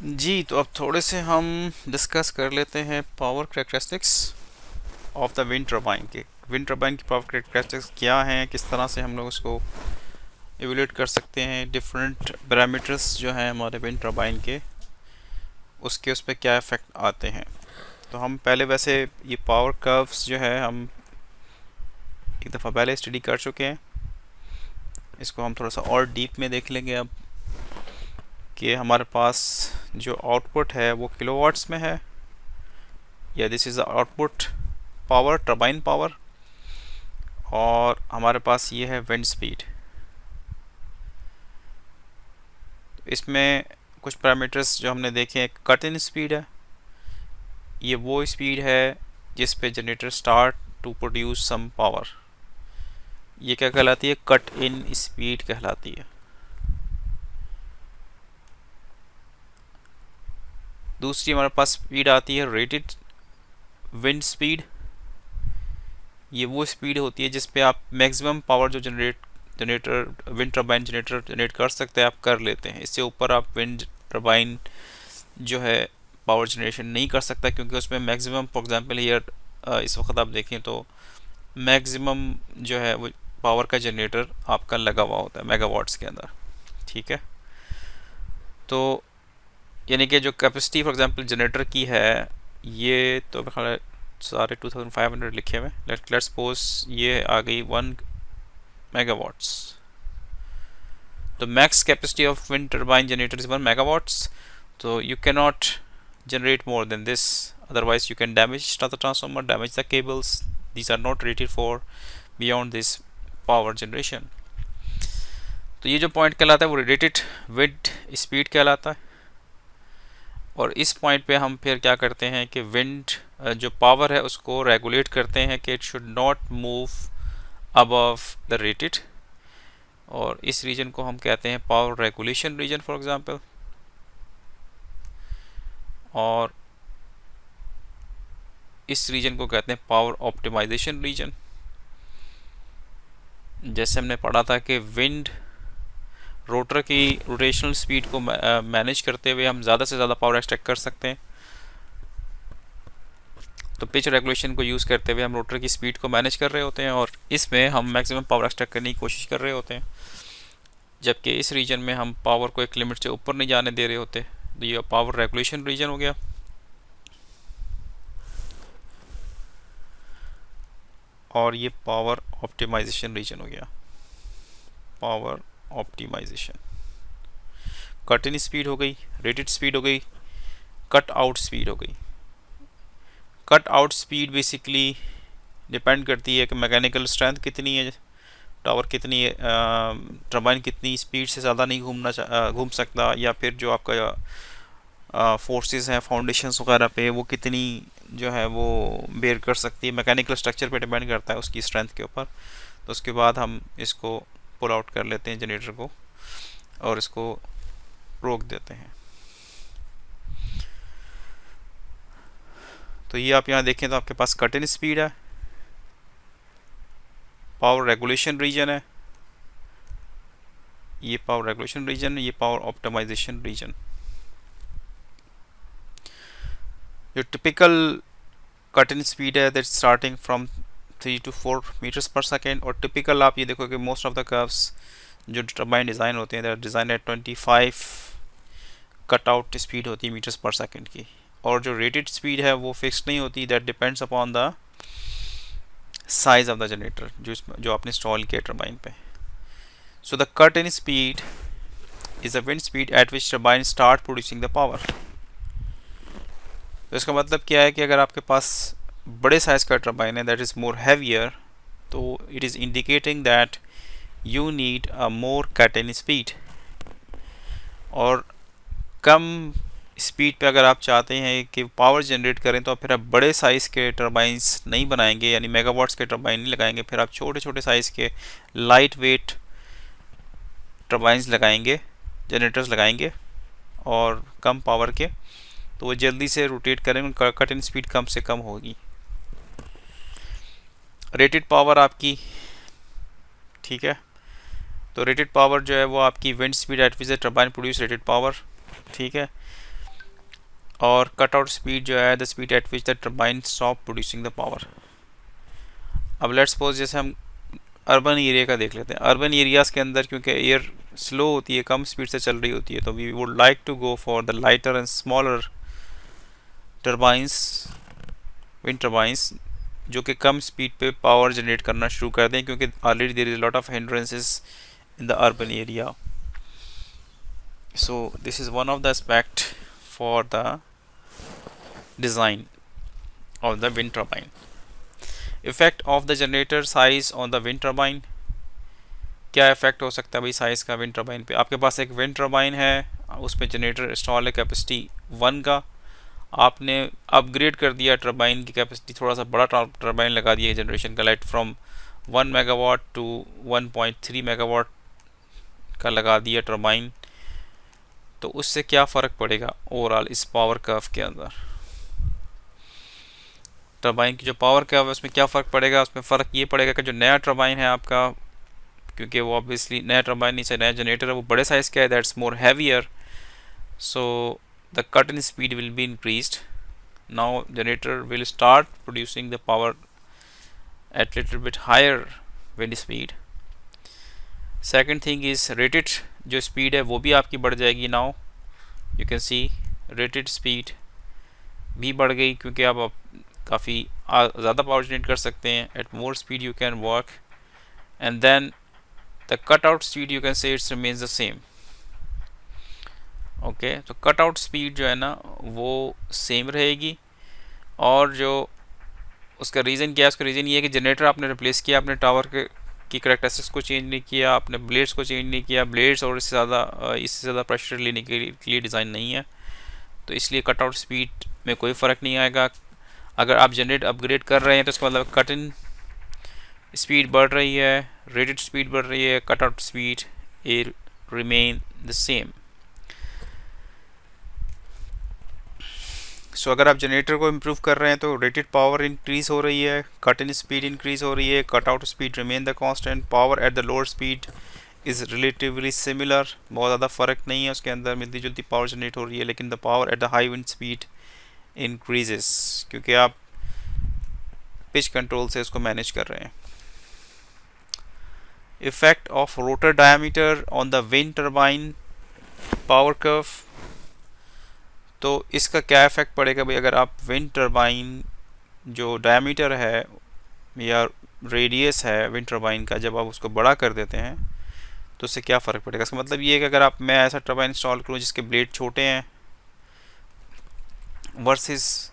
जी, तो अब थोड़े से हम डिस्कस कर लेते हैं power characteristics of the wind turbine के। विंड टर्बाइन की पावर करेक्टरिस्टिक्स क्या हैं, किस तरह से हम लोग उसको एवेल्यूएट कर सकते हैं, डिफरेंट पैरामीटर्स जो हैं हमारे विंड टर्बाइन के, उसके उस पर क्या इफ़ेक्ट आते हैं। तो हम पहले वैसे ये पावर कर्व्स जो है हम एक दफ़ा पहले स्टडी कर चुके हैं। इसको हम थोड़ा सा और डीप में देख लेंगे अब कि हमारे पास जो आउटपुट है वो किलोवाट्स में है, या this is the output power, turbine power, और हमारे पास ये है विंड स्पीड। इसमें कुछ पैरामीटर्स जो हमने देखे हैं, कट इन स्पीड है, ये वो स्पीड है जिस पे generator start to produce some power, ये क्या कहलाती है, कट इन स्पीड कहलाती है। दूसरी हमारे पास स्पीड आती है रेटेड विंड स्पीड, ये वो स्पीड होती है जिस पे आप मैक्सिमम पावर जो generator wind turbine generator generate कर सकते हैं आप कर लेते हैं। इससे ऊपर आप विंड टर्बाइन जो है पावर जनरेशन नहीं कर सकता, क्योंकि उसमें मैक्सिमम, फॉर एग्जांपल हियर इस वक्त आप देखें तो मैक्सिमम जो है वो पावर का जनरेटर आपका लगा हुआ होता है मेगावाट्स के अंदर। ठीक है, तो यानी कि जो कैपेसिटी फॉर एग्जांपल जनरेटर की है, ये तो मेरे ख्याल है सारे 2500 लिखे हुए। लेट्स सपोज ये आ गई 1 मेगावाट्स। तो max capacity of wind turbine generator is 1 megawatts, तो you can not generate more than this, otherwise you can damage the transformer, damage the cables. These are not rated for beyond this power generation. तो ये जो point कहलाता है वो rated wind speed कहलाता है। और इस पॉइंट पे हम फिर क्या करते हैं कि विंड जो पावर है उसको रेगुलेट करते हैं कि it should not move above the rated, और इस रीजन को हम कहते हैं power regulation region for example. और इस रीजन को कहते हैं पावर ऑप्टिमाइजेशन रीजन। जैसे हमने पढ़ा था कि विंड रोटर की रोटेशनल स्पीड को मैनेज करते हुए हम ज़्यादा से ज़्यादा पावर एक्सट्रैक्ट कर सकते हैं। तो पिच रेगुलेशन को यूज़ करते हुए हम रोटर की स्पीड को मैनेज कर रहे होते हैं, और इसमें हम मैक्सिमम पावर एक्सट्रैक्ट करने की कोशिश कर रहे होते हैं, जबकि इस रीजन में हम पावर को एक लिमिट से ऊपर नहीं जाने दे रहे होते। तो ये पावर रेगुलेशन रीजन हो गया। और ये पावर ऑप्टिमाइजेशन रीजन हो गया, power optimisation. Cut in speed हो गई, रेटेड स्पीड हो गई, कट आउट स्पीड हो गई। Cut out speed basically depend करती है कि मैकेनिकल स्ट्रेंथ कितनी है, टावर कितनी है, टर्बाइन कितनी स्पीड से ज़्यादा नहीं घूम सकता, या फिर जो आपका फोर्सेस हैं फाउंडेशंस वगैरह पे वो कितनी जो है वो बेयर कर सकती है, मैकेनिकल स्ट्रक्चर पे डिपेंड करता है उसकी स्ट्रेंथ के ऊपर। तो उसके बाद हम इसको पुल आउट कर लेते हैं जनरेटर को, और इसको रोक देते हैं। तो ये आप यहाँ देखें तो आपके पास कट इन स्पीड है, पावर रेगुलेशन रीजन है, ये पावर रेगुलेशन रीजन, ये पावर ऑप्टिमाइजेशन रीजन। जो टिपिकल कट इन स्पीड है that starting from 3 to 4 metres पर सेकेंड, और टिपिकल आप ये देखो कि मोस्ट ऑफ द कर्व्स जो टर्बाइन डिज़ाइन होते हैं that design at 25 cut out speed होती है मीटर्स पर सेकेंड की। और जो रेटेड स्पीड है वो फिक्स नहीं होती, that depends upon the size of the generator जो आपने इंस्टॉल किया टर्बाइन पे। So the cut in speed is the wind speed at which turbine start producing the power. तो इसका मतलब क्या है कि अगर आपके पास बड़े साइज का टर्बाइन है दैट इज़ मोर हैवियर, तो it is indicating that you need a more cut in speed. और कम स्पीड पे अगर आप चाहते हैं कि पावर जनरेट करें तो फिर आप बड़े साइज़ के टर्बाइंस नहीं बनाएंगे, यानी मेगावाट्स के टर्बाइन नहीं लगाएंगे, फिर आप छोटे छोटे साइज़ के लाइट वेट टर्बाइंस लगाएंगे, जनरेटर्स लगाएंगे, और कम पावर के, तो वो जल्दी से रोटेट करेंगे, कट इन स्पीड कम से कम होगी। रेटेड पावर आपकी, ठीक है, तो रेटेड पावर जो है वो आपकी wind speed at which the turbine produce rated power. ठीक है, और कट आउट स्पीड जो है the speed at which the turbine stop producing the power. अब लेट्स सपोज जैसे हम अर्बन एरिया का देख लेते हैं। अर्बन एरियाज़ के अंदर क्योंकि एयर स्लो होती है, कम स्पीड से चल रही होती है, तो we would like to go for the lighter and smaller turbines, wind turbines, जो कि कम स्पीड पे पावर जनरेट करना शुरू कर दें, क्योंकि already there is lot of hindrances in the urban area. So this is one of the aspect for the design of the wind turbine. Effect of the generator size on the wind turbine. क्या effect हो सकता है भाई size का wind turbine पे? आपके पास एक wind turbine है, उसमें जनरेटर इंस्टॉल है कैपेसिटी 1 का, आपने अपग्रेड कर दिया टर्बाइन की कैपेसिटी, थोड़ा सा बड़ा टर्बाइन लगा दिया जनरेशन का, light from 1 megawatt to 1.3 megawatt का लगा दिया टर्बाइन। तो उससे क्या फ़र्क पड़ेगा ओवरऑल इस पावर कर्व के अंदर? टर्बाइन की जो पावर कर्व है उसमें क्या फ़र्क पड़ेगा? उसमें फ़र्क ये पड़ेगा कि जो नया टर्बाइन है आपका, क्योंकि वो ऑब्वियसली नया टर्बाइन नहीं से नया जनरेटर है, वो बड़े साइज़ का है, that's more heavier, so the cut in speed will be increased. Now generator will start producing the power at little bit higher wind speed. Second thing is rated जो speed है वो भी आपकी बढ़ जाएगी। Now you can see rated speed भी बढ़ गई, क्योंकि अब आप काफ़ी ज़्यादा पावर जनरेट कर सकते हैं। At more speed you can work, and then the cutout speed you can say it remains the same. Okay तो कट आउट स्पीड जो है ना वो सेम रहेगी, और जो उसका रीज़न क्या है? उसका रीज़न ये है कि जनरेटर आपने रिप्लेस किया, आपने टावर के की करेक्टरिस्टिक्स को चेंज नहीं किया, आपने ब्लेड्स को चेंज नहीं किया। ब्लेड्स और इससे ज़्यादा प्रेशर लेने के लिए डिज़ाइन नहीं है, तो इसलिए कट आउट स्पीड में कोई फ़र्क नहीं आएगा। अगर आप जनरेट अपग्रेड कर रहे हैं तो इसका मतलब कट इन स्पीड बढ़ रही है, रेटेड स्पीड बढ़ रही है, cut out speed it remain the same. So अगर आप जनरेटर को इम्प्रूव कर रहे हैं तो रेटेड पावर इंक्रीज हो रही है, कट इन स्पीड इंक्रीज हो रही है, cut out speed remain the constant, power eight the lower speed is relatively similar, बहुत ज़्यादा फ़र्क नहीं है उसके अंदर, मिलती जुलती पावर जनरेट हो रही है, लेकिन the power at the high wind speed increases, क्योंकि आप पिच कंट्रोल से इसको मैनेज कर रहे हैं। Effect of rotor diameter on the wind turbine power curve. तो इसका क्या इफ़ेक्ट पड़ेगा भाई? अगर आप विंड टर्बाइन जो डायमीटर है या रेडियस है विंड टर्बाइन का, जब आप उसको बड़ा कर देते हैं तो उससे क्या फ़र्क पड़ेगा? इसका मतलब ये है कि अगर मैं ऐसा टर्बाइन इंस्टॉल करूँ जिसके ब्लेड छोटे हैं वर्सेस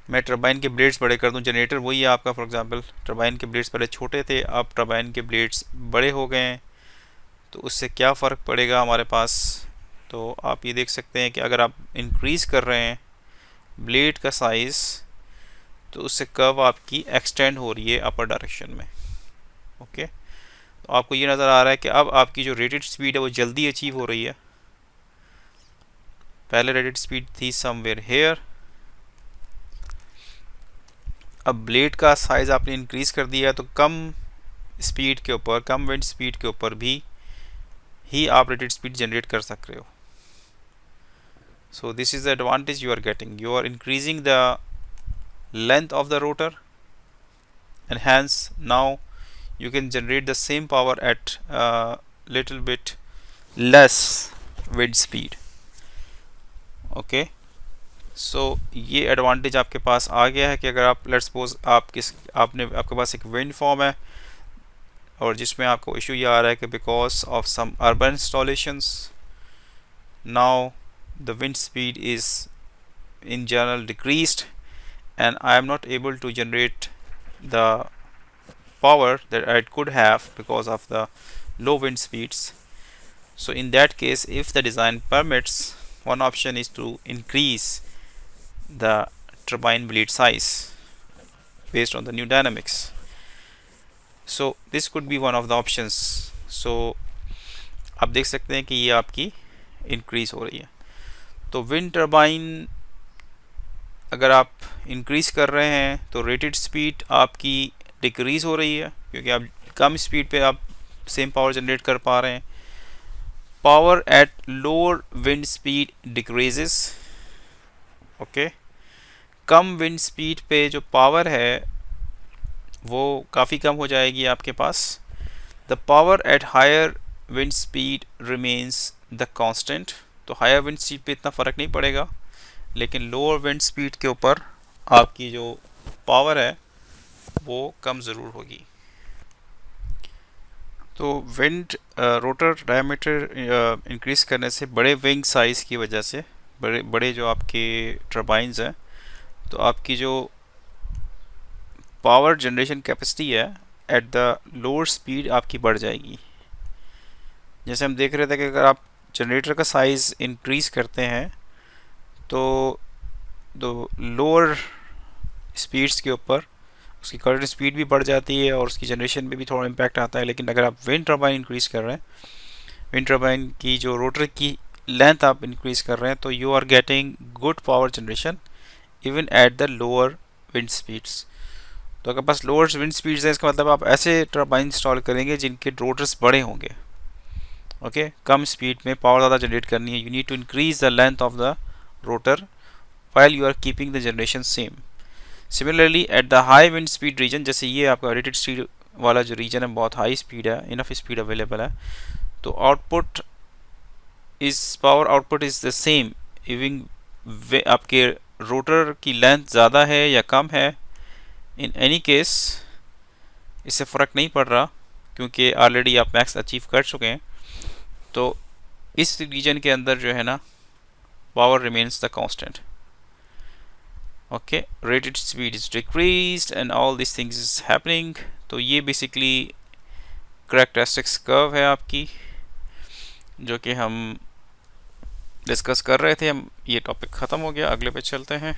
मैं टर्बाइन के ब्लेड्स बड़े कर दूं, जनरेटर वही है आपका, फॉर एग्जांपल टर्बाइन के ब्लेड्स पहले छोटे थे, अब टर्बाइन के ब्लेड्स बड़े हो गए हैं, तो उससे क्या फ़र्क पड़ेगा हमारे पास? तो आप ये देख सकते हैं कि अगर आप इंक्रीज़ कर रहे हैं ब्लेड का साइज़ तो उससे कर्व आपकी एक्सटेंड हो रही है अपर डायरेक्शन में। ओके, तो आपको ये नज़र आ रहा है कि अब आपकी जो रेटेड स्पीड है वो जल्दी अचीव हो रही है। पहले रेटेड स्पीड थी समवेयर हेयर, अब ब्लेड का साइज़ आपने इंक्रीज़ कर दिया है, तो कम स्पीड के ऊपर, कम विंड स्पीड के ऊपर भी ही आप रेटेड स्पीड जनरेट कर सक रहे हो। So this is the advantage you are getting. You are increasing the length of the rotor, and hence now you can generate the same power at little bit less wind speed. Okay, so ये advantage आपके पास आ गया है कि अगर आप let's suppose आपके पास एक wind form है और जिसमें आपको इशू ये आ रहा है कि because of some urban installations now the wind speed is in general decreased and I am not able to generate the power that I could have because of the low wind speeds. So in that case, if the design permits, one option is to increase the turbine blade size based on the new dynamics. So this could be one of the options. So आप देख सकते हैं कि ये आपकी increase हो रही है। तो विंड टर्बाइन अगर आप इंक्रीज़ कर रहे हैं तो रेटेड स्पीड आपकी डिक्रीज़ हो रही है, क्योंकि आप कम स्पीड पे आप सेम पावर जनरेट कर पा रहे हैं। Power at lower wind speed decreases, okay, come wind speed पे जो पावर है वो काफ़ी कम हो जाएगी आपके पास। The power at higher wind speed remains the constant. तो हायर विंड स्पीड पे इतना फ़र्क नहीं पड़ेगा, लेकिन लोअर विंड स्पीड के ऊपर आपकी जो पावर है वो कम ज़रूर होगी। तो विंड रोटर डायमीटर इंक्रीज़ करने से बड़े विंग साइज़ की वजह से, बड़े बड़े जो आपके टर्बाइन्स हैं, तो आपकी जो पावर जनरेशन कैपेसिटी है एट द लोअर स्पीड आपकी बढ़ जाएगी। जैसे हम देख रहे थे कि अगर आप जनरेटर का साइज़ इंक्रीज़ करते हैं तो लोअर स्पीड्स के ऊपर उसकी करंट स्पीड भी बढ़ जाती है और उसकी जनरेशन में भी थोड़ा इम्पैक्ट आता है। लेकिन अगर आप विंड टर्बाइन इंक्रीज़ कर रहे हैं, विंड टर्बाइन की जो रोटर की लेंथ आप इंक्रीज़ कर रहे हैं, तो you are getting good power generation even at the lower wind speeds. तो अगर पास लोअर विंड स्पीड्स है, इसका मतलब आप ऐसे टर्बाइन इंस्टॉल करेंगे जिनके रोटर्स बड़े होंगे। ओके, कम स्पीड में पावर ज़्यादा जनरेट करनी है, you need to increase the length of the rotor while you are keeping the generation same. Similarly at the high wind speed region, जैसे ये आपका रेटेड स्पीड वाला जो रीजन है बहुत हाई स्पीड है, इनफ स्पीड अवेलेबल है, तो output power output is the same even आपके रोटर की लेंथ ज़्यादा है या कम है, इन एनी केस इससे फ़र्क नहीं पड़ रहा क्योंकि ऑलरेडी आप मैक्स अचीव कर चुके हैं। तो इस रीजन के अंदर जो है ना power remains the constant. Okay, rated speed is decreased and all these things is happening। तो ये बेसिकली characteristics कर्व है आपकी जो कि हम डिस्कस कर रहे थे। हम ये टॉपिक ख़त्म हो गया, अगले पे चलते हैं।